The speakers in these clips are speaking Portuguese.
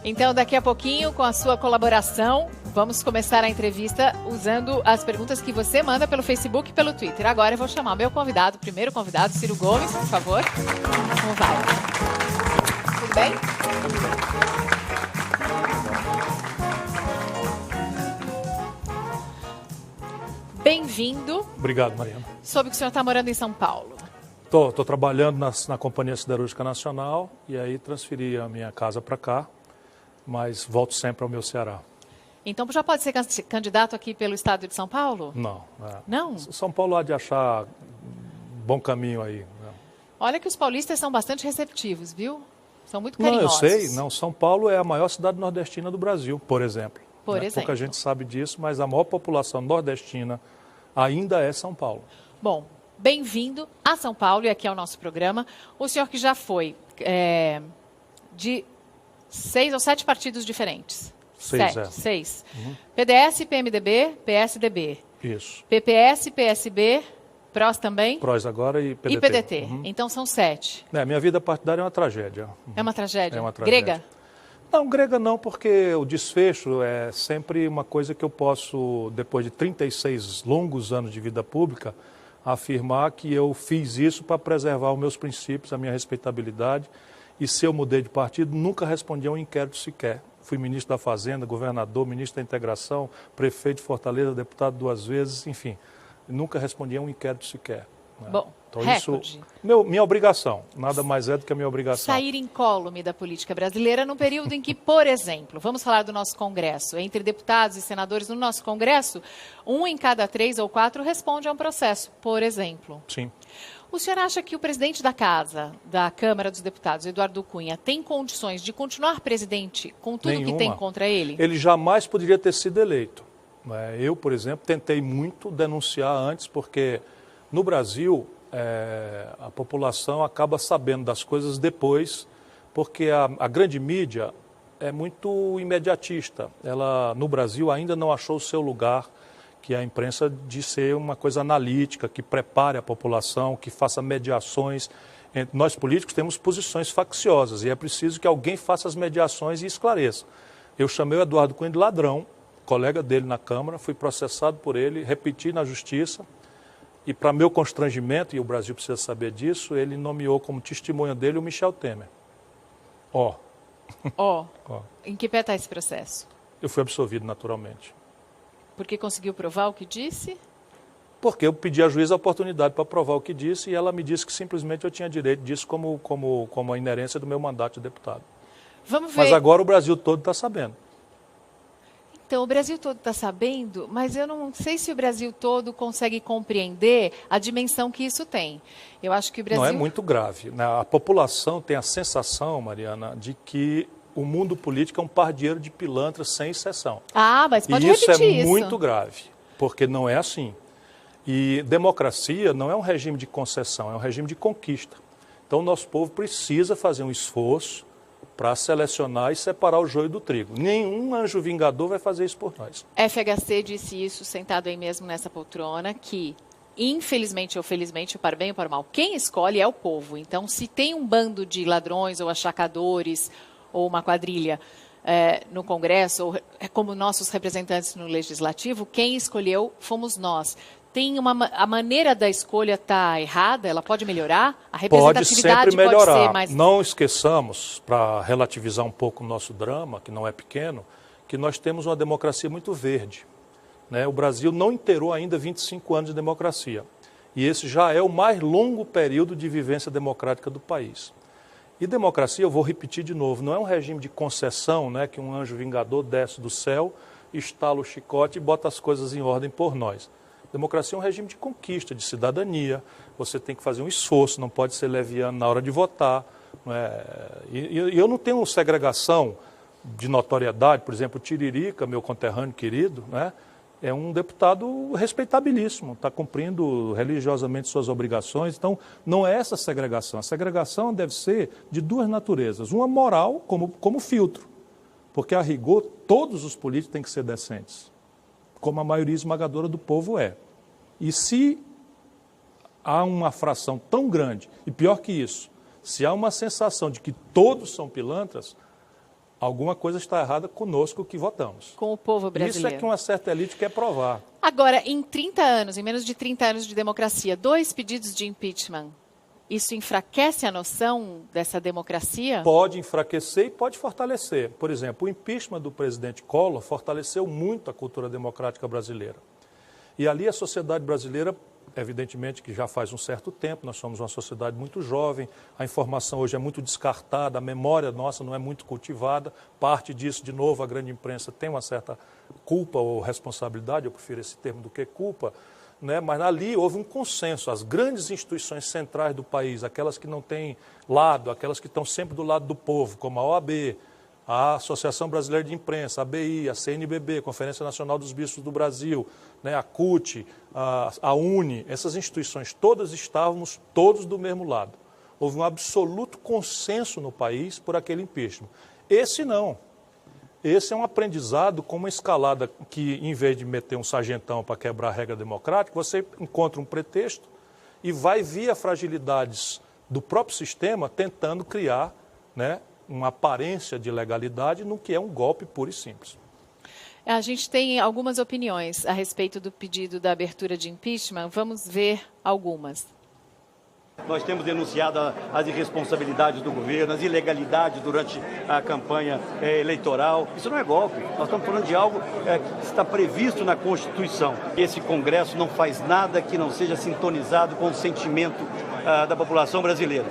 Então, daqui a pouquinho, com a sua colaboração, vamos começar a entrevista usando as perguntas que você manda pelo Facebook e pelo Twitter. Agora eu vou chamar meu convidado, primeiro convidado, Ciro Gomes, por favor. Como vai? Tudo bem? Bem-vindo. Obrigado, Mariana. Soube que o senhor está morando em São Paulo. Estou trabalhando na Companhia Siderúrgica Nacional e aí transferi a minha casa para cá, mas volto sempre ao meu Ceará. Então já pode ser candidato aqui pelo estado de São Paulo? Não. Não? São Paulo há de achar bom caminho aí. Né? Olha que os paulistas são bastante receptivos, viu? São muito carinhosos. Não, eu sei. Não, São Paulo é a maior cidade nordestina do Brasil, por exemplo. Por exemplo. Pouca gente sabe disso, mas a maior população nordestina ainda é São Paulo. Bom, bem-vindo a São Paulo e aqui ao nosso programa. O senhor que já foi de 6 ou 7 partidos diferentes. 6. Uhum. PDS, PMDB, PSDB. Isso. PPS, PSB, PROS também? PROS agora e PDT. E PDT. Uhum. Então são 7. Minha vida partidária é uma tragédia. Uhum. É uma tragédia? É uma tragédia. Grega? Não, grega não, porque o desfecho é sempre uma coisa que eu posso, depois de 36 longos anos de vida pública, afirmar que eu fiz isso para preservar os meus princípios, a minha respeitabilidade. E se eu mudei de partido, nunca respondi a um inquérito sequer. Fui ministro da Fazenda, governador, ministro da Integração, prefeito de Fortaleza, deputado 2 vezes, enfim. Nunca respondi a um inquérito sequer. Né? Bom, então, recorde. Isso, minha obrigação, nada mais é do que a minha obrigação. Sair incólume da política brasileira num período em que, por exemplo, vamos falar do nosso Congresso, entre deputados e senadores no nosso Congresso, 1 em cada 3 ou 4 responde a um processo, por exemplo. Sim. O senhor acha que o presidente da Casa, da Câmara dos Deputados, Eduardo Cunha, tem condições de continuar presidente com tudo Nenhuma. que tem contra ele? Ele jamais poderia ter sido eleito. Eu, por exemplo, tentei muito denunciar antes, porque no Brasil a população acaba sabendo das coisas depois, porque a grande mídia é muito imediatista. Ela, no Brasil, ainda não achou o seu lugar, que é a imprensa, de ser uma coisa analítica, que prepare a população, que faça mediações. Nós políticos temos posições facciosas e é preciso que alguém faça as mediações e esclareça. Eu chamei o Eduardo Cunha de ladrão, colega dele na Câmara, fui processado por ele, repeti na Justiça e, para meu constrangimento, e o Brasil precisa saber disso, ele nomeou como testemunha dele o Michel Temer. Em que pé está esse processo? Eu fui absolvido naturalmente. Porque conseguiu provar o que disse? Porque eu pedi à juíza a oportunidade para provar o que disse e ela me disse que simplesmente eu tinha direito disso como a inerência do meu mandato de deputado. Vamos ver. Mas agora o Brasil todo está sabendo. Então, o Brasil todo está sabendo, mas eu não sei se o Brasil todo consegue compreender a dimensão que isso tem. Eu acho que o Brasil... Não é muito grave. A população tem a sensação, Mariana, de que o mundo político é um pardieiro de pilantras sem exceção. Mas pode e isso repetir é muito grave, porque não é assim. E democracia não é um regime de concessão, é um regime de conquista. Então o nosso povo precisa fazer um esforço para selecionar e separar o joio do trigo. Nenhum anjo vingador vai fazer isso por nós. FHC disse isso sentado aí mesmo nessa poltrona, que infelizmente ou felizmente, para o bem ou para o mal, quem escolhe é o povo. Então, se tem um bando de ladrões ou achacadores ou uma quadrilha no Congresso, ou como nossos representantes no Legislativo, quem escolheu fomos nós. A maneira da escolha está errada? Ela pode melhorar? A representatividade pode sempre melhorar. Pode ser mais... Não esqueçamos, para relativizar um pouco o nosso drama, que não é pequeno, que nós temos uma democracia muito verde. Né? O Brasil não inteirou ainda 25 anos de democracia. E esse já é o mais longo período de vivência democrática do país. E democracia, eu vou repetir de novo, não é um regime de concessão, né, que um anjo vingador desce do céu, estala o chicote e bota as coisas em ordem por nós. Democracia é um regime de conquista, de cidadania. Você tem que fazer um esforço, não pode ser leviano na hora de votar. Não é? E eu não tenho segregação de notoriedade. Por exemplo, o Tiririca, meu conterrâneo querido, né, é um deputado respeitabilíssimo, está cumprindo religiosamente suas obrigações. Então, não é essa segregação. A segregação deve ser de duas naturezas. Uma moral, como filtro, porque, a rigor, todos os políticos têm que ser decentes, como a maioria esmagadora do povo é. E se há uma fração tão grande, e pior que isso, se há uma sensação de que todos são pilantras, alguma coisa está errada conosco que votamos. Com o povo brasileiro. Isso é que uma certa elite quer provar. Agora, em 30 anos, em menos de 30 anos de democracia, 2 pedidos de impeachment, isso enfraquece a noção dessa democracia? Pode enfraquecer e pode fortalecer. Por exemplo, o impeachment do presidente Collor fortaleceu muito a cultura democrática brasileira. E ali a sociedade brasileira, evidentemente que já faz um certo tempo, nós somos uma sociedade muito jovem, a informação hoje é muito descartada, a memória nossa não é muito cultivada, parte disso, de novo, a grande imprensa tem uma certa culpa ou responsabilidade, eu prefiro esse termo do que culpa, né? Mas ali houve um consenso, as grandes instituições centrais do país, aquelas que não têm lado, aquelas que estão sempre do lado do povo, como a OAB, a Associação Brasileira de Imprensa, a ABI, a CNBB, Conferência Nacional dos Bispos do Brasil, né, a CUT, a UNE, essas instituições todas estávamos todos do mesmo lado. Houve um absoluto consenso no país por aquele impeachment. Esse não. Esse é um aprendizado com uma escalada que, em vez de meter um sargentão para quebrar a regra democrática, você encontra um pretexto e vai via fragilidades do próprio sistema tentando criar, né, uma aparência de legalidade no que é um golpe puro e simples. A gente tem algumas opiniões a respeito do pedido da abertura de impeachment. Vamos ver algumas. Nós temos denunciado as irresponsabilidades do governo, as ilegalidades durante a campanha eleitoral. Isso não é golpe. Nós estamos falando de algo que está previsto na Constituição. Esse Congresso não faz nada que não seja sintonizado com o sentimento da população brasileira.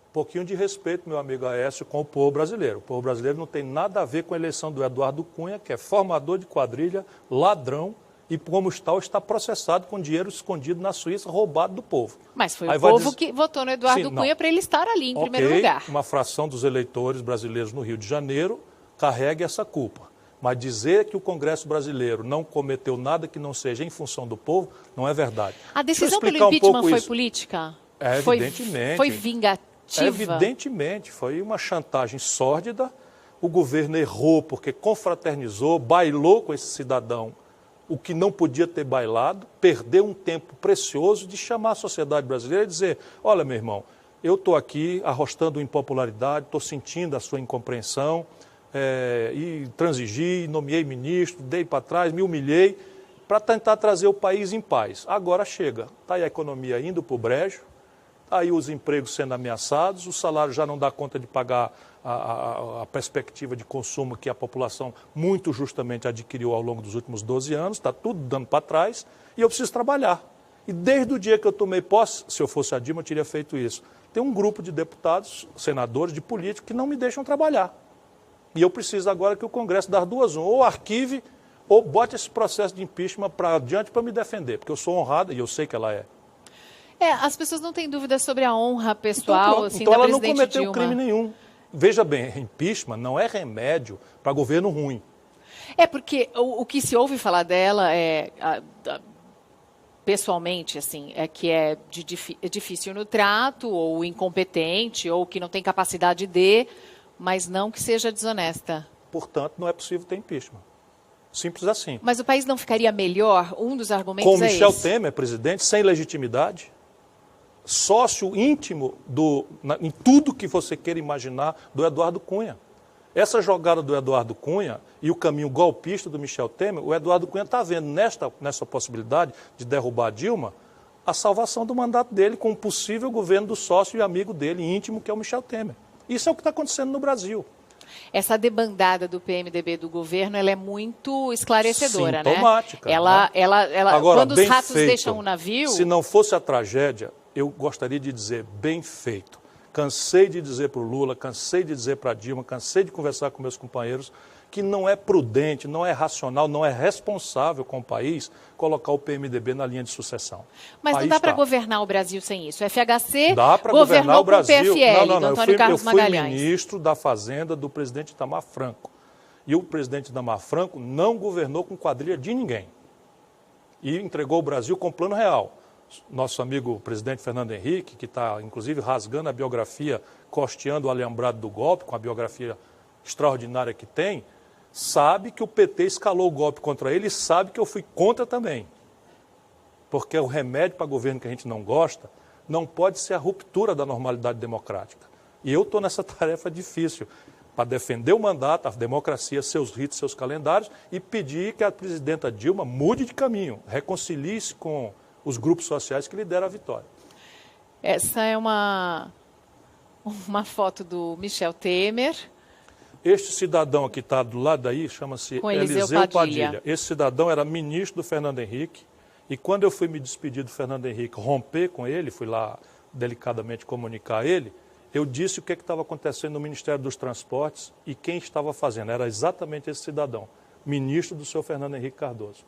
Um pouquinho de respeito, meu amigo Aécio, com o povo brasileiro. O povo brasileiro não tem nada a ver com a eleição do Eduardo Cunha, que é formador de quadrilha, ladrão, e como está processado com dinheiro escondido na Suíça, roubado do povo. Mas foi o povo que votou no Eduardo Cunha para ele estar ali em primeiro lugar. Uma fração dos eleitores brasileiros no Rio de Janeiro carregue essa culpa. Mas dizer que o Congresso brasileiro não cometeu nada que não seja em função do povo, não é verdade. A decisão pelo impeachment foi política? Evidentemente. Foi vingativa? Evidentemente, foi uma chantagem sórdida. O governo errou porque confraternizou, bailou com esse cidadão o que não podia ter bailado, perdeu um tempo precioso de chamar a sociedade brasileira e dizer: olha, meu irmão, eu estou aqui arrostando impopularidade, estou sentindo a sua incompreensão, e transigi, nomeei ministro, dei para trás, me humilhei, para tentar trazer o país em paz. Agora chega, está aí a economia indo para o brejo, aí os empregos sendo ameaçados, o salário já não dá conta de pagar a perspectiva de consumo que a população muito justamente adquiriu ao longo dos últimos 12 anos, está tudo dando para trás, e eu preciso trabalhar. E desde o dia que eu tomei posse, se eu fosse a Dilma, eu teria feito isso. Tem um grupo de deputados, senadores, de políticos que não me deixam trabalhar. E eu preciso agora que o Congresso das duas, ou arquive, ou bote esse processo de impeachment para adiante para me defender, porque eu sou honrado e eu sei que ela é. As pessoas não têm dúvida sobre a honra pessoal então da ela não presidente cometeu Dilma. Crime nenhum. Veja bem, impeachment não é remédio para governo ruim. Porque o que se ouve falar dela pessoalmente, assim, é que é difícil no trato, ou incompetente, ou que não tem capacidade mas não que seja desonesta. Portanto, não é possível ter impeachment. Simples assim. Mas o país não ficaria melhor? Um dos argumentos com Michel Temer, presidente, sem legitimidade, sócio íntimo em tudo que você queira imaginar do Eduardo Cunha. Essa jogada do Eduardo Cunha e o caminho golpista do Michel Temer, o Eduardo Cunha está vendo nessa possibilidade de derrubar a Dilma a salvação do mandato dele com um possível governo do sócio e amigo dele íntimo, que é o Michel Temer. Isso é o que está acontecendo no Brasil. Essa debandada do PMDB do governo, ela é muito esclarecedora, sintomática, né? Agora, quando os ratos deixam o navio... Se não fosse a tragédia, eu gostaria de dizer bem feito. Cansei de dizer para o Lula, cansei de dizer para a Dilma, cansei de conversar com meus companheiros que não é prudente, não é racional, não é responsável com o país colocar o PMDB na linha de sucessão. Mas não dá para governar o Brasil sem isso. O FHC dá para governar o Brasil. Com o PFL, do Antônio Carlos Magalhães. Eu fui ministro da Fazenda do presidente Itamar Franco. E o presidente Itamar Franco não governou com quadrilha de ninguém. E entregou o Brasil com plano real. Nosso amigo presidente Fernando Henrique, que está, inclusive, rasgando a biografia, costeando o alambrado do golpe, com a biografia extraordinária que tem, sabe que o PT escalou o golpe contra ele e sabe que eu fui contra também. Porque o remédio para governo que a gente não gosta não pode ser a ruptura da normalidade democrática. E eu estou nessa tarefa difícil. para defender o mandato, a democracia, seus ritos, seus calendários, e pedir que a presidenta Dilma mude de caminho, reconcilie-se com os grupos sociais que lhe deram a vitória. Essa é uma foto do Michel Temer. Este cidadão que está do lado daí chama-se Eliseu Padilha. Esse cidadão era ministro do Fernando Henrique, e quando eu fui me despedir do Fernando Henrique, romper com ele, fui lá delicadamente comunicar a ele, eu disse o que estava acontecendo no Ministério dos Transportes e quem estava fazendo. Era exatamente esse cidadão, ministro do senhor Fernando Henrique Cardoso.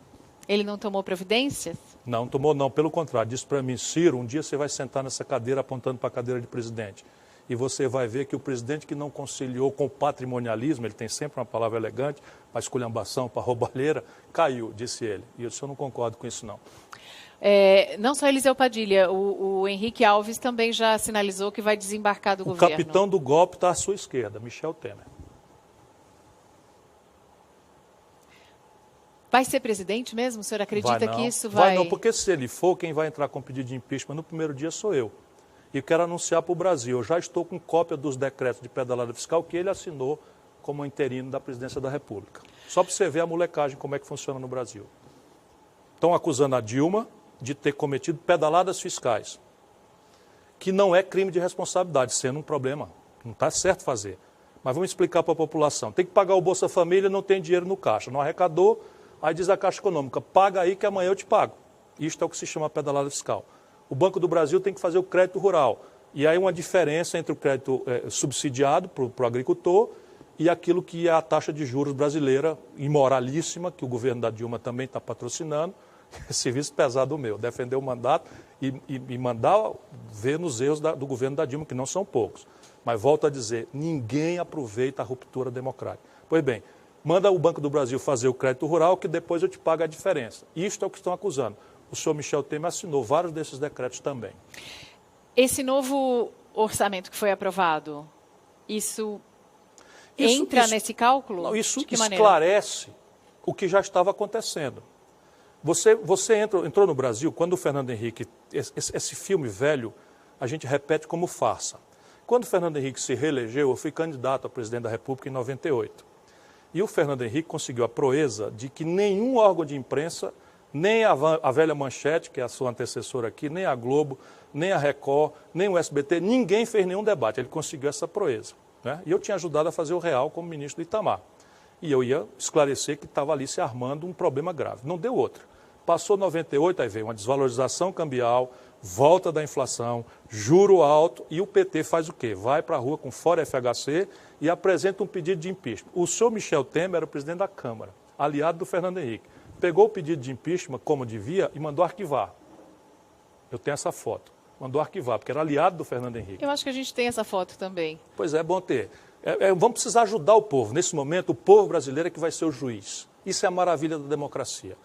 Ele não tomou providências? Não tomou não, pelo contrário, disse para mim: Ciro, um dia você vai sentar nessa cadeira apontando para a cadeira de presidente e você vai ver que o presidente que não conciliou com o patrimonialismo, ele tem sempre uma palavra elegante, para esculhambação, para roubalheira, caiu, disse ele. E eu disse: eu não concordo com isso não. Não só Eliseu Padilha, o Henrique Alves também já sinalizou que vai desembarcar do governo. O capitão do golpe está à sua esquerda, Michel Temer. Vai ser presidente mesmo? O senhor acredita que isso vai? Vai não, porque se ele for, quem vai entrar com pedido de impeachment no primeiro dia sou eu. E quero anunciar para o Brasil, eu já estou com cópia dos decretos de pedalada fiscal que ele assinou como interino da presidência da República. Só para você ver a molecagem, como é que funciona no Brasil. Estão acusando a Dilma de ter cometido pedaladas fiscais, que não é crime de responsabilidade, sendo um problema. Não está certo fazer. Mas vamos explicar para a população. Tem que pagar o Bolsa Família, não tem dinheiro no caixa. Não arrecadou, aí diz a Caixa Econômica: paga aí que amanhã eu te pago. Isto é o que se chama pedalada fiscal. O Banco do Brasil tem que fazer o crédito rural. E aí uma diferença entre o crédito subsidiado para o agricultor e aquilo que é a taxa de juros brasileira, imoralíssima, que o governo da Dilma também está patrocinando. Serviço pesado meu, defender o mandato e mandar ver nos erros do governo da Dilma, que não são poucos. Mas volto a dizer, ninguém aproveita a ruptura democrática. Pois bem, manda o Banco do Brasil fazer o crédito rural, que depois eu te pago a diferença. Isto é o que estão acusando. O senhor Michel Temer assinou vários desses decretos também. Esse novo orçamento que foi aprovado, isso entra nesse cálculo? Não, isso de que maneira? Esclarece o que já estava acontecendo. Você entrou no Brasil, quando o Fernando Henrique, esse filme velho, a gente repete como farsa. Quando o Fernando Henrique se reelegeu, eu fui candidato a presidente da República em 98. E o Fernando Henrique conseguiu a proeza de que nenhum órgão de imprensa, nem a velha Manchete, que é a sua antecessora aqui, nem a Globo, nem a Record, nem o SBT, ninguém fez nenhum debate. Ele conseguiu essa proeza, né? E eu tinha ajudado a fazer o real como ministro do Itamar. E eu ia esclarecer que estava ali se armando um problema grave. Não deu outra. Passou 98, aí veio uma desvalorização cambial, volta da inflação, juro alto, e o PT faz o quê? Vai para a rua com fora FHC e apresenta um pedido de impeachment. O senhor Michel Temer era o presidente da Câmara, aliado do Fernando Henrique. Pegou o pedido de impeachment, como devia, e mandou arquivar. Eu tenho essa foto. Mandou arquivar, porque era aliado do Fernando Henrique. Eu acho que a gente tem essa foto também. Pois é bom ter. Vamos precisar ajudar o povo. Nesse momento, o povo brasileiro é que vai ser o juiz. Isso é a maravilha da democracia.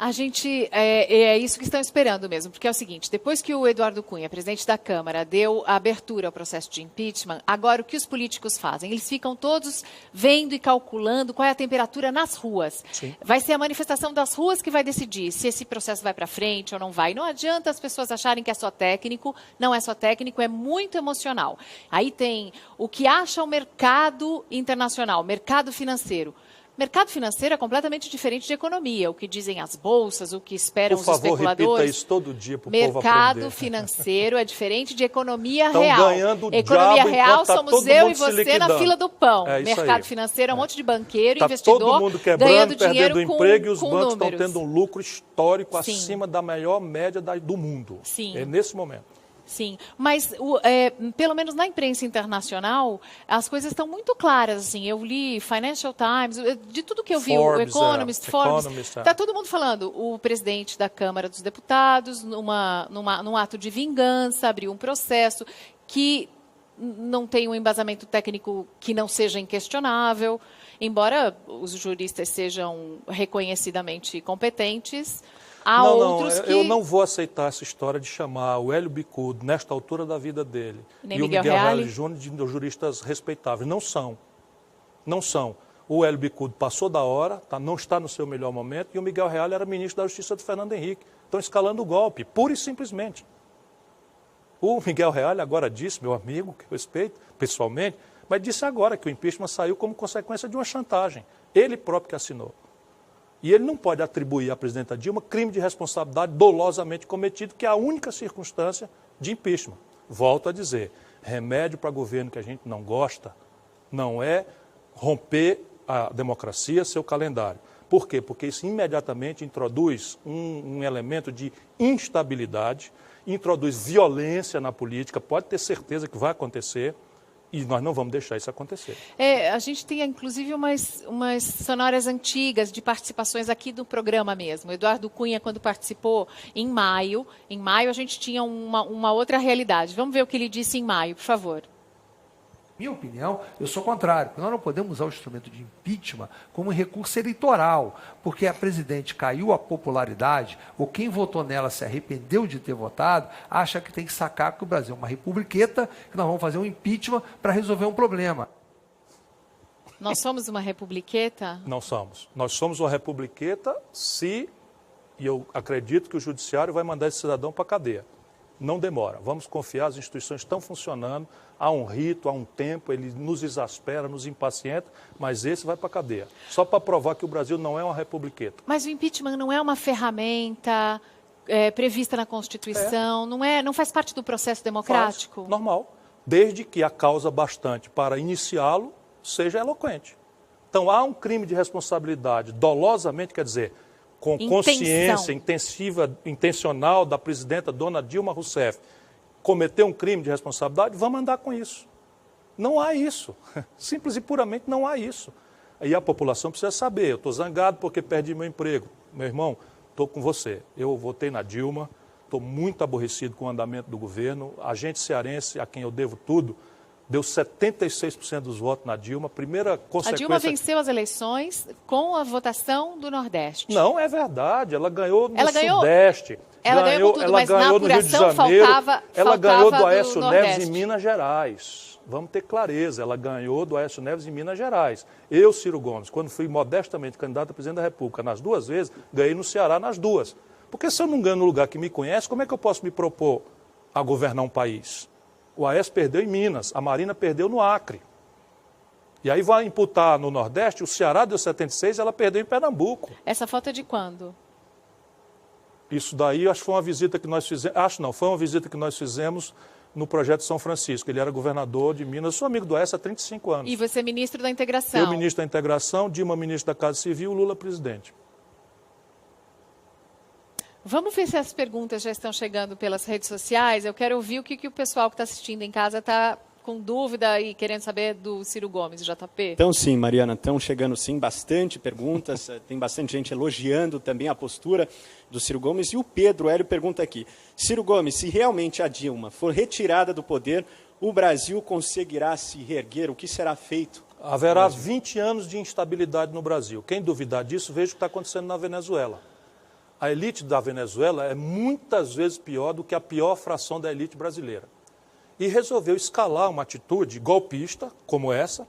A gente, é isso que estão esperando mesmo, porque é o seguinte: depois que o Eduardo Cunha, presidente da Câmara, deu a abertura ao processo de impeachment, agora o que os políticos fazem? Eles ficam todos vendo e calculando qual é a temperatura nas ruas. Sim. Vai ser a manifestação das ruas que vai decidir se esse processo vai para frente ou não vai. Não adianta as pessoas acharem que é só técnico, não é só técnico, é muito emocional. Aí tem o que acha o mercado internacional, mercado financeiro. Mercado financeiro é completamente diferente de economia, o que dizem as bolsas, o que esperam os especuladores. Por favor, repita isso todo dia para o povo aprender. Mercado financeiro é diferente de economia Estão real. Ganhando Economia diabo real tá somos eu e você na fila do pão. É isso Mercado aí. financeiro é um monte de banqueiro, Tá investidor, todo mundo quebrando, ganhando dinheiro perdendo emprego e os com bancos números. estão tendo um lucro histórico Sim. acima da melhor média do mundo. Sim. É nesse momento. Sim, mas pelo menos na imprensa internacional, as coisas estão muito claras. Assim, eu li Financial Times, de tudo que eu vi, o Economist, Forbes, está todo mundo falando. O presidente da Câmara dos Deputados, num ato de vingança, abriu um processo que não tem um embasamento técnico que não seja inquestionável, embora os juristas sejam reconhecidamente competentes. Eu não vou aceitar essa história de chamar o Hélio Bicudo, nesta altura da vida dele, nem e Miguel o Miguel Reale Júnior de juristas respeitáveis. Não são. Não são. O Hélio Bicudo passou da hora, não está no seu melhor momento, e o Miguel Reale era ministro da Justiça do Fernando Henrique. Estão escalando o golpe, pura e simplesmente. O Miguel Reale agora disse, meu amigo, que eu respeito pessoalmente, Mas disse agora que o impeachment saiu como consequência de uma chantagem. Ele próprio que assinou. E ele não pode atribuir à presidenta Dilma crime de responsabilidade dolosamente cometido, que é a única circunstância de impeachment. Volto a dizer, remédio para governo que a gente não gosta não é romper a democracia, seu calendário. Por quê? Porque isso imediatamente introduz um elemento de instabilidade, introduz violência na política, pode ter certeza que vai acontecer, e nós não vamos deixar isso acontecer. A gente tem, inclusive, umas sonoras antigas de participações aqui do programa mesmo. O Eduardo Cunha, quando participou em maio a gente tinha uma outra realidade. Vamos ver o que ele disse em maio, por favor. Minha opinião, eu sou contrário, porque nós não podemos usar o instrumento de impeachment como um recurso eleitoral, porque a presidente caiu a popularidade, ou quem votou nela se arrependeu de ter votado, acha que tem que sacar que o Brasil é uma republiqueta, que nós vamos fazer um impeachment para resolver um problema. Nós somos uma republiqueta? Não somos. Nós somos uma republiqueta e eu acredito que o judiciário vai mandar esse cidadão para a cadeia. Não demora. Vamos confiar, as instituições estão funcionando, há um rito, há um tempo, ele nos exaspera, nos impacienta, mas esse vai para a cadeia. Só para provar que o Brasil não é uma republiqueta. Mas o impeachment não é uma ferramenta prevista na Constituição, não faz parte do processo democrático? Faz, normal, desde que a causa bastante para iniciá-lo seja eloquente. Então, há um crime de responsabilidade dolosamente, quer dizer, com consciência intencional da presidenta dona Dilma Rousseff, cometeu um crime de responsabilidade, vamos andar com isso. Não há isso. Simples e puramente não há isso. Aí a população precisa saber, eu estou zangado porque perdi meu emprego. Meu irmão, estou com você. Eu votei na Dilma, estou muito aborrecido com o andamento do governo. A gente cearense, a quem eu devo tudo, deu 76% dos votos na Dilma. Primeira consequência... A Dilma venceu as eleições com a votação do Nordeste. Não, é verdade. Ela ganhou no Sudeste. Ela ganhou com tudo, mas na apuração faltava ela ganhou do Aécio do Neves em Minas Gerais. Vamos ter clareza. Ela ganhou do Aécio Neves em Minas Gerais. Eu, Ciro Gomes, quando fui modestamente candidato a presidente da República nas duas vezes, ganhei no Ceará nas duas. Porque se eu não ganho no lugar que me conhece, como é que eu posso me propor a governar um país? O Aécio perdeu em Minas, a Marina perdeu no Acre. E aí vai imputar no Nordeste, o Ceará deu 76, ela perdeu em Pernambuco. Essa foto é de quando? Isso daí, acho que foi uma visita que nós fizemos, foi uma visita que nós fizemos no projeto São Francisco. Ele era governador de Minas, eu sou amigo do Aécio há 35 anos. E você é ministro da Integração. Eu ministro da Integração, Dilma ministro da Casa Civil, Lula presidente. Vamos ver se as perguntas já estão chegando pelas redes sociais. Eu quero ouvir o que o pessoal que está assistindo em casa está com dúvida e querendo saber do Ciro Gomes, JP. Então sim, Mariana, estão chegando sim bastante perguntas, tem bastante gente elogiando também a postura do Ciro Gomes. E o Pedro Hélio pergunta aqui, Ciro Gomes, se realmente a Dilma for retirada do poder, o Brasil conseguirá se reerguer? O que será feito? Haverá 20 anos de instabilidade no Brasil. Quem duvidar disso, veja o que está acontecendo na Venezuela. A elite da Venezuela é muitas vezes pior do que a pior fração da elite brasileira. E resolveu escalar uma atitude golpista, como essa.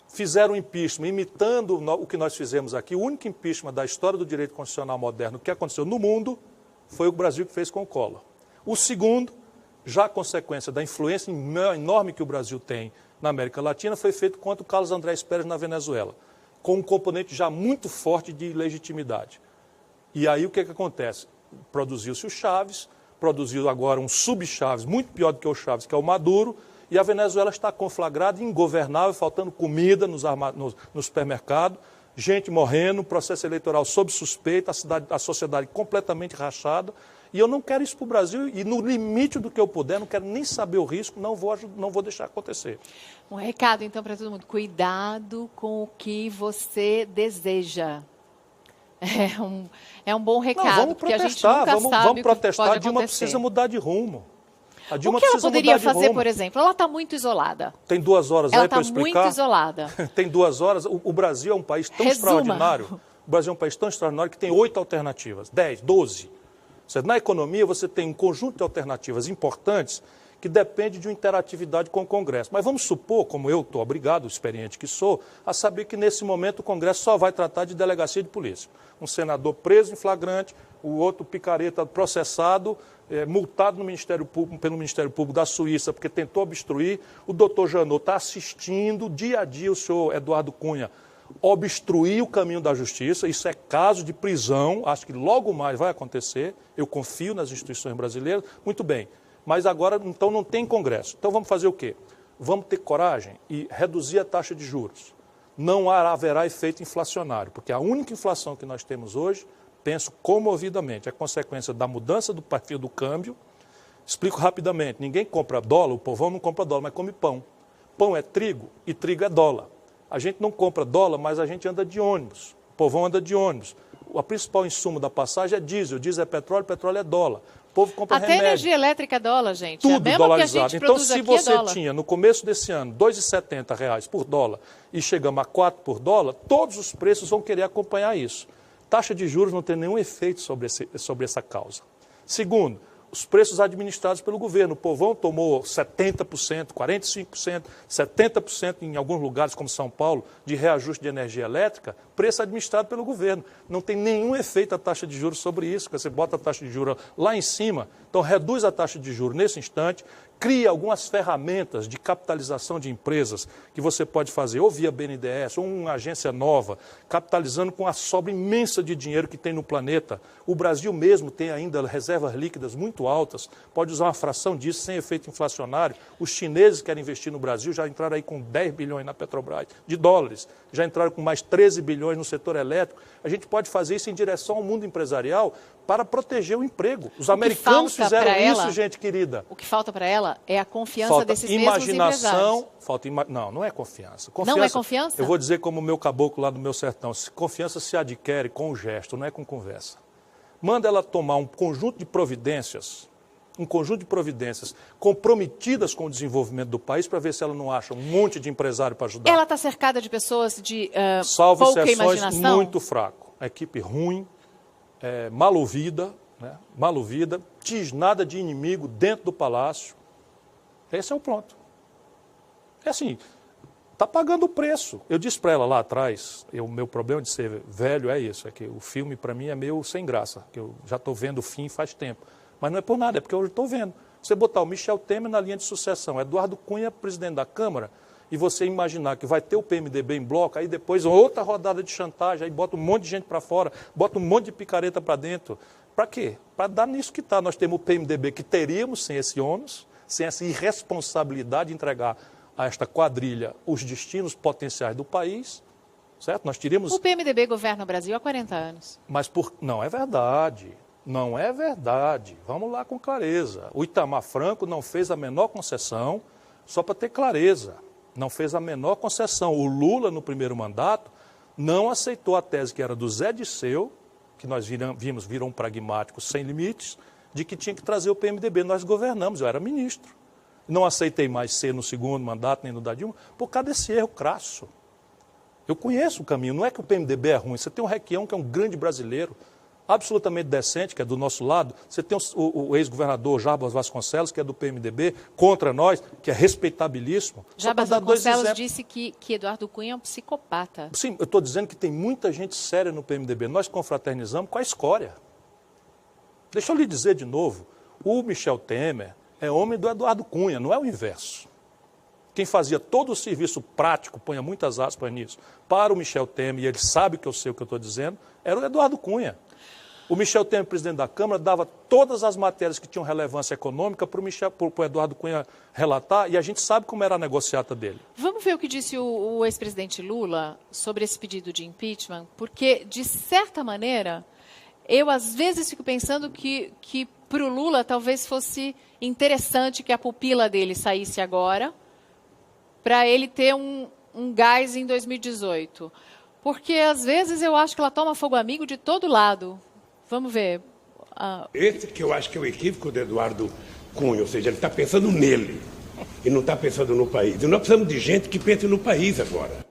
Fizeram um impeachment imitando o que nós fizemos aqui. O único impeachment da história do direito constitucional moderno que aconteceu no mundo foi o Brasil que fez com o Collor. O segundo, já a consequência da influência enorme que o Brasil tem na América Latina, foi feito contra o Carlos Andrés Pérez na Venezuela, com um componente já muito forte de legitimidade. E aí o que acontece? Produziu-se o Chaves, produziu agora um sub-Chaves, muito pior do que o Chaves, que é o Maduro, e a Venezuela está conflagrada, ingovernável, faltando comida no supermercado, gente morrendo, processo eleitoral sob suspeita, a sociedade completamente rachada. E eu não quero isso para o Brasil, e no limite do que eu puder, não quero nem saber o risco, não vou deixar acontecer. Um recado, então, para todo mundo. Cuidado com o que você deseja. É um bom recado, não, vamos porque a gente protestar, nunca sabe vamos protestar. A Dilma precisa mudar de rumo. A Dilma o que ela precisa poderia mudar de fazer, rumo. Por exemplo? Ela está muito isolada. Tem 2 horas ela aí para eu explicar? Ela está muito isolada. Tem 2 horas. O Brasil é um país tão extraordinário. O Brasil é um país tão extraordinário que tem 8 alternativas, 10, 12. Na economia você tem um conjunto de alternativas importantes que depende de uma interatividade com o Congresso. Mas vamos supor, como eu estou obrigado, experiente que sou, a saber que nesse momento o Congresso só vai tratar de delegacia de polícia. Um senador preso em flagrante, o outro picareta processado, multado no Ministério Público, pelo Ministério Público da Suíça, porque tentou obstruir. O doutor Janot está assistindo dia a dia o senhor Eduardo Cunha obstruir o caminho da justiça. Isso é caso de prisão, acho que logo mais vai acontecer. Eu confio nas instituições brasileiras. Muito bem, mas agora então não tem Congresso. Então vamos fazer o quê? Vamos ter coragem e reduzir a taxa de juros. Não haverá efeito inflacionário, porque a única inflação que nós temos hoje, penso comovidamente, é consequência da mudança do perfil do câmbio. Explico rapidamente, ninguém compra dólar, o povão não compra dólar, mas come pão. Pão é trigo e trigo é dólar. A gente não compra dólar, mas a gente anda de ônibus. O povão anda de ônibus. O principal insumo da passagem é diesel. Diesel é petróleo, petróleo é dólar. O povo compra Até remédio. Energia elétrica é dólar, gente. Tudo é mesmo dolarizado. Que a gente então, se você é tinha, no começo desse ano, R$ 2,70 por dólar e chegamos a 4 por dólar, todos os preços vão querer acompanhar isso. Taxa de juros não tem nenhum efeito sobre essa causa. Segundo, os preços administrados pelo governo. O povão tomou 70%, 45%, 70% em alguns lugares, como São Paulo, de reajuste de energia elétrica, preço administrado pelo governo. Não tem nenhum efeito a taxa de juros sobre isso, porque você bota a taxa de juros lá em cima, então reduz a taxa de juros nesse instante, cria algumas ferramentas de capitalização de empresas que você pode fazer, ou via BNDES, ou uma agência nova, capitalizando com a sobra imensa de dinheiro que tem no planeta. O Brasil mesmo tem ainda reservas líquidas muito altas, pode usar uma fração disso sem efeito inflacionário. Os chineses querem investir no Brasil, já entraram aí com 10 bilhões na Petrobras, de dólares, já entraram com mais 13 bilhões no setor elétrico. A gente pode fazer isso em direção ao mundo empresarial para proteger o emprego. Os americanos fizeram isso, gente querida. O que falta para ela é a confiança desses mesmos empresários. Não é confiança. Não é confiança? Eu vou dizer como o meu caboclo lá do meu sertão, confiança se adquire com o gesto, não é com conversa. Manda ela tomar um conjunto de providências comprometidas com o desenvolvimento do país para ver se ela não acha um monte de empresário para ajudar. Ela está cercada de pessoas de salvo pouca exceções, imaginação? muito fraco. A equipe ruim, mal ouvida, tisnada de inimigo dentro do palácio. Esse é o ponto. É assim, está pagando o preço. Eu disse para ela lá atrás, o meu problema de ser velho é isso, é que o filme para mim é meio sem graça, que eu já estou vendo o fim faz tempo. Mas não é por nada, é porque eu estou vendo. Você botar o Michel Temer na linha de sucessão, Eduardo Cunha, presidente da Câmara, e você imaginar que vai ter o PMDB em bloco, aí depois outra rodada de chantagem, aí bota um monte de gente para fora, bota um monte de picareta para dentro. Para quê? Para dar nisso que está. Nós temos o PMDB que teríamos sem esse ônus, sem essa irresponsabilidade de entregar a esta quadrilha os destinos potenciais do país, certo? Nós teríamos... O PMDB governa o Brasil há 40 anos. Mas não é verdade. Não é verdade. Vamos lá com clareza. O Itamar Franco não fez a menor concessão, só para ter clareza. Não fez a menor concessão. O Lula, no primeiro mandato, não aceitou a tese que era do Zé Disseu, que nós virou um pragmático sem limites, de que tinha que trazer o PMDB. Nós governamos, eu era ministro. Não aceitei mais ser no segundo mandato, nem no da Dilma, por causa desse erro crasso. Eu conheço o caminho, não é que o PMDB é ruim. Você tem o Requião, que é um grande brasileiro, absolutamente decente, que é do nosso lado. Você tem o ex-governador Jarbas Vasconcelos, que é do PMDB, contra nós, que é respeitabilíssimo. Jarbas Vasconcelos disse que Eduardo Cunha é um psicopata. Sim, eu estou dizendo que tem muita gente séria no PMDB. Nós confraternizamos com a escória. Deixa eu lhe dizer de novo, o Michel Temer é homem do Eduardo Cunha, não é o inverso. Quem fazia todo o serviço prático, ponha muitas aspas nisso, para o Michel Temer, e ele sabe que eu sei o que eu estou dizendo, era o Eduardo Cunha. O Michel Temer, presidente da Câmara, dava todas as matérias que tinham relevância econômica para o Eduardo Cunha relatar, e a gente sabe como era a negociata dele. Vamos ver o que disse o ex-presidente Lula sobre esse pedido de impeachment, porque, de certa maneira, eu às vezes fico pensando que para o Lula talvez fosse interessante que a pupila dele saísse agora, para ele ter um gás em 2018. Porque, às vezes, eu acho que ela toma fogo amigo de todo lado. Vamos ver. Esse que eu acho que é o equívoco do Eduardo Cunha, ou seja, ele está pensando nele e não está pensando no país. E nós precisamos de gente que pense no país agora.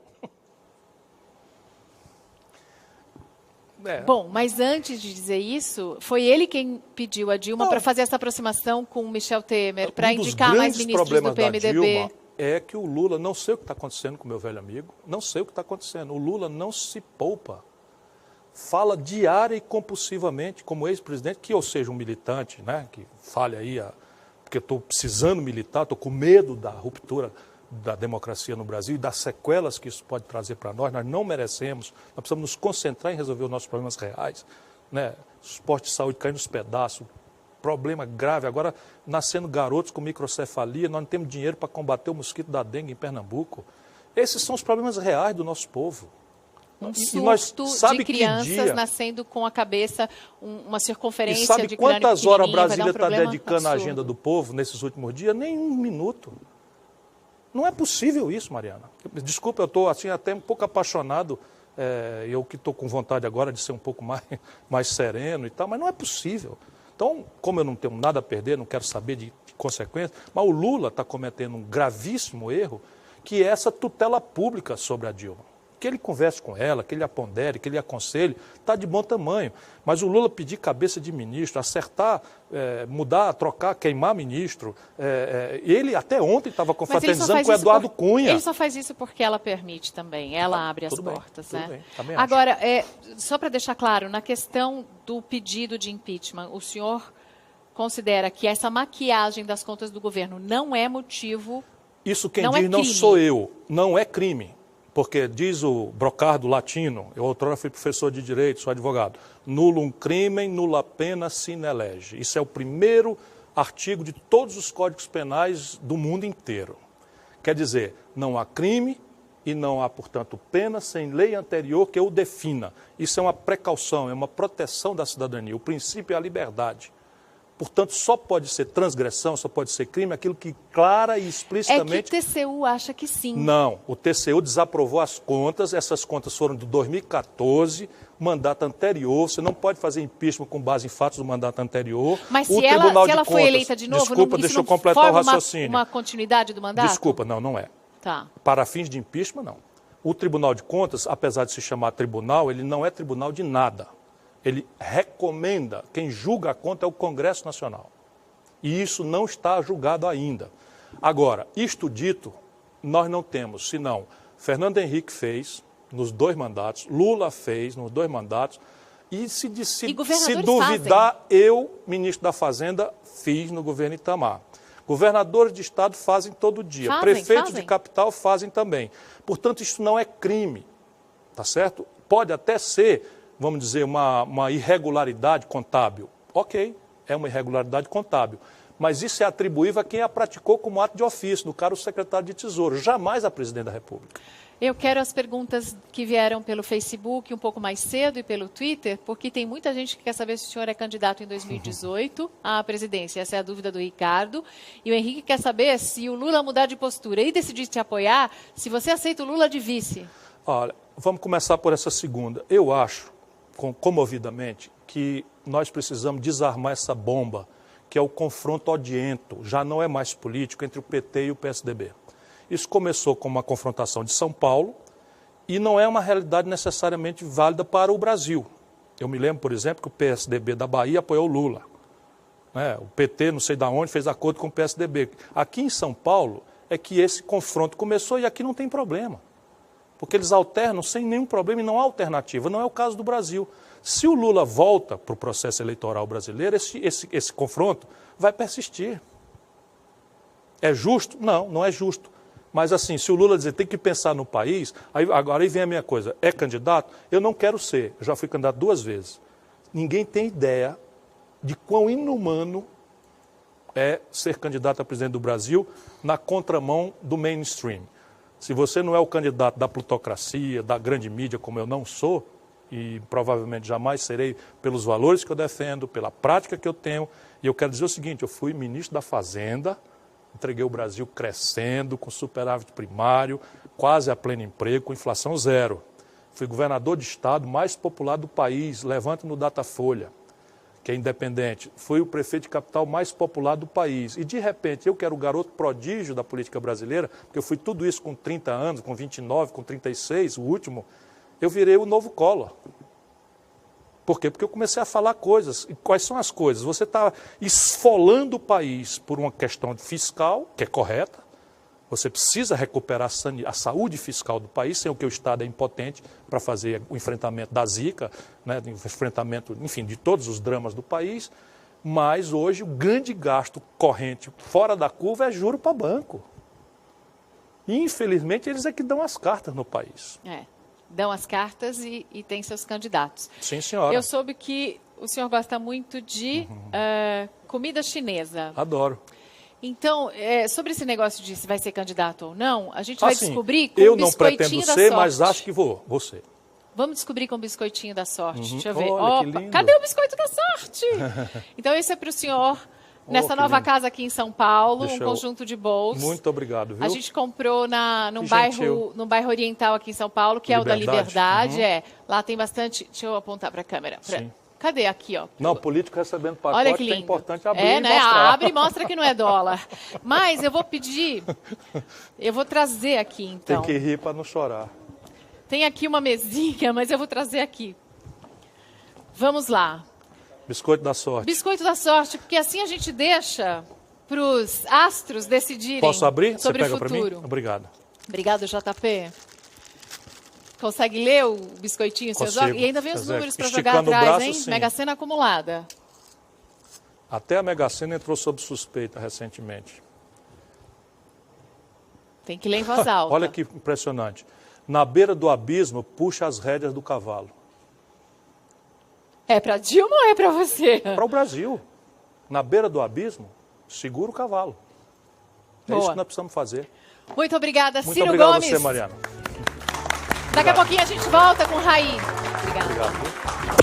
Bom, mas antes de dizer isso, foi ele quem pediu a Dilma para fazer essa aproximação com o Michel Temer, para indicar mais ministros do PMDB. Dilma é que o Lula, não sei o que está acontecendo com o meu velho amigo, não sei o que está acontecendo. O Lula não se poupa. Fala diária e compulsivamente, como ex-presidente, que eu seja um militante, né, que fale aí, porque estou precisando militar, estou com medo da ruptura da democracia no Brasil e das sequelas que isso pode trazer para nós. Nós não merecemos, nós precisamos nos concentrar em resolver os nossos problemas reais, né? Os postos de saúde caindo nos pedaços, problema grave, agora nascendo garotos com microcefalia, nós não temos dinheiro para combater o mosquito da dengue em Pernambuco. Esses são os problemas reais do nosso povo. Um surto de crianças nascendo com a cabeça, uma circunferência de crânio pequenininha. E sabe quantas horas Brasília está dedicando à agenda do povo nesses últimos dias? Nem um minuto. Não é possível isso, Mariana. Desculpa, eu estou assim, até um pouco apaixonado, eu que estou com vontade agora de ser um pouco mais sereno e tal, mas não é possível. Então, como eu não tenho nada a perder, não quero saber de consequências, mas o Lula está cometendo um gravíssimo erro, que é essa tutela pública sobre a Dilma. Que ele converse com ela, que ele a pondere, que ele aconselhe, está de bom tamanho. Mas o Lula pedir cabeça de ministro, acertar, mudar, trocar, queimar ministro, ele até ontem estava confraternizando com o Eduardo Cunha. Ele só faz isso porque ela permite também, ela abre as portas. Tudo bem, também agora, só para deixar claro, na questão do pedido de impeachment, o senhor considera que essa maquiagem das contas do governo não é motivo... Isso quem diz não sou eu, não é crime. Porque diz o Brocardo Latino, eu outrora fui professor de direito, sou advogado, nullum crimen, nulla pena sine lege. Isso é o primeiro artigo de todos os códigos penais do mundo inteiro. Quer dizer, não há crime e não há, portanto, pena sem lei anterior que o defina. Isso é uma precaução, é uma proteção da cidadania. O princípio é a liberdade. Portanto, só pode ser transgressão, só pode ser crime aquilo que clara e explicitamente... É que o TCU acha que sim. Não, o TCU desaprovou as contas, essas contas foram de 2014, mandato anterior, você não pode fazer impeachment com base em fatos do mandato anterior. Mas se ela foi eleita de novo, desculpa, deixa eu completar o raciocínio. Uma continuidade do mandato? Desculpa, não é. Tá. Para fins de impeachment, não. O Tribunal de Contas, apesar de se chamar tribunal, ele não é tribunal de nada. Ele recomenda, quem julga a conta é o Congresso Nacional. E isso não está julgado ainda. Agora, isto dito, nós não temos, senão, Fernando Henrique fez nos 2 mandatos, Lula fez nos 2 mandatos, e se duvidar, eu, ministro da Fazenda, fiz no governo Itamar. Governadores de estado fazem todo dia, prefeitos de capital fazem também. Portanto, isso não é crime, tá certo? Pode até ser... vamos dizer, uma irregularidade contábil. Ok, é uma irregularidade contábil. Mas isso é atribuível a quem a praticou como ato de ofício, no caso o secretário de Tesouro, jamais a presidente da República. Eu quero as perguntas que vieram pelo Facebook um pouco mais cedo e pelo Twitter, porque tem muita gente que quer saber se o senhor é candidato em 2018 à presidência. Essa é a dúvida do Ricardo. E o Henrique quer saber se o Lula mudar de postura e decidir te apoiar, se você aceita o Lula de vice. Olha, vamos começar por essa segunda. Eu acho, comovidamente, que nós precisamos desarmar essa bomba, que é o confronto odiento, já não é mais político, entre o PT e o PSDB. Isso começou com uma confrontação de São Paulo e não é uma realidade necessariamente válida para o Brasil. Eu me lembro, por exemplo, que o PSDB da Bahia apoiou o Lula. O PT, não sei de onde, fez acordo com o PSDB. Aqui em São Paulo é que esse confronto começou e aqui não tem problema. Porque eles alternam sem nenhum problema e não há alternativa. Não é o caso do Brasil. Se o Lula volta para o processo eleitoral brasileiro, esse confronto vai persistir. É justo? Não, não é justo. Mas assim, se o Lula dizer tem que pensar no país, agora aí vem a minha coisa, é candidato? Eu não quero ser, eu já fui candidato 2 vezes. Ninguém tem ideia de quão inumano é ser candidato a presidente do Brasil na contramão do mainstream. Se você não é o candidato da plutocracia, da grande mídia, como eu não sou, e provavelmente jamais serei pelos valores que eu defendo, pela prática que eu tenho, e eu quero dizer o seguinte, eu fui ministro da Fazenda, entreguei o Brasil crescendo, com superávit primário, quase a pleno emprego, com inflação zero. Fui governador de estado mais popular do país, levanta no Datafolha, que é independente. Fui o prefeito de capital mais popular do país. E, de repente, eu que era o garoto prodígio da política brasileira, porque eu fui tudo isso com 30 anos, com 29, com 36, o último, eu virei o novo Collor. Por quê? Porque eu comecei a falar coisas. E quais são as coisas? Você está esfolando o país por uma questão fiscal, que é correta. Você precisa recuperar a saúde fiscal do país, sem o que o Estado é impotente para fazer o enfrentamento da Zika, né, o enfrentamento, enfim, de todos os dramas do país. Mas hoje o grande gasto corrente fora da curva é juro para banco. E, infelizmente, eles é que dão as cartas no país. Dão as cartas e tem seus candidatos. Sim, senhora. Eu soube que o senhor gosta muito de comida chinesa. Adoro. Então, sobre esse negócio de se vai ser candidato ou não, a gente vai descobrir com eu o não biscoitinho pretendo da ser, sorte. mas acho que vou ser. Vamos descobrir com o biscoitinho da sorte. Deixa eu ver. Olha, que Opa, lindo. cadê o biscoito da sorte? Então, esse é para o senhor, nessa que nova lindo. casa aqui em São Paulo, Deixa um conjunto de bolos. Muito obrigado, viu? A gente comprou num Que bairro gentil. oriental aqui em São Paulo, que é o da Liberdade. Liberdade. Lá tem bastante... Deixa eu apontar para a câmera. Sim. Cadê? Aqui, ó. Não, político recebendo pacote, Olha que lindo. é importante abrir e né? mostrar. Abre e mostra que não é dólar. Mas eu vou pedir, eu vou trazer aqui, então. Tem que rir para não chorar. Tem aqui uma mesinha, mas eu vou trazer aqui. Vamos lá. Biscoito da sorte. Biscoito da sorte, porque assim a gente deixa para os astros decidirem Posso abrir? sobre Você o pega para mim? futuro. Obrigado. Obrigado, JP. Consegue ler o biscoitinho? Você Consigo. joga? E ainda vem os Exato. números para jogar Esticando o atrás, braço, hein? sim. Mega Sena acumulada. Até a Mega Sena entrou sob suspeita recentemente. Tem que ler em voz alta. Olha que impressionante. Na beira do abismo, puxa as rédeas do cavalo. É para Dilma ou é para você? Para o Brasil. Na beira do abismo, segura o cavalo. É Boa. isso que nós precisamos fazer. Muito obrigada, Muito Ciro obrigado Gomes. a você, Mariana. Daqui a pouquinho a gente volta com Raí. Obrigada. Obrigado.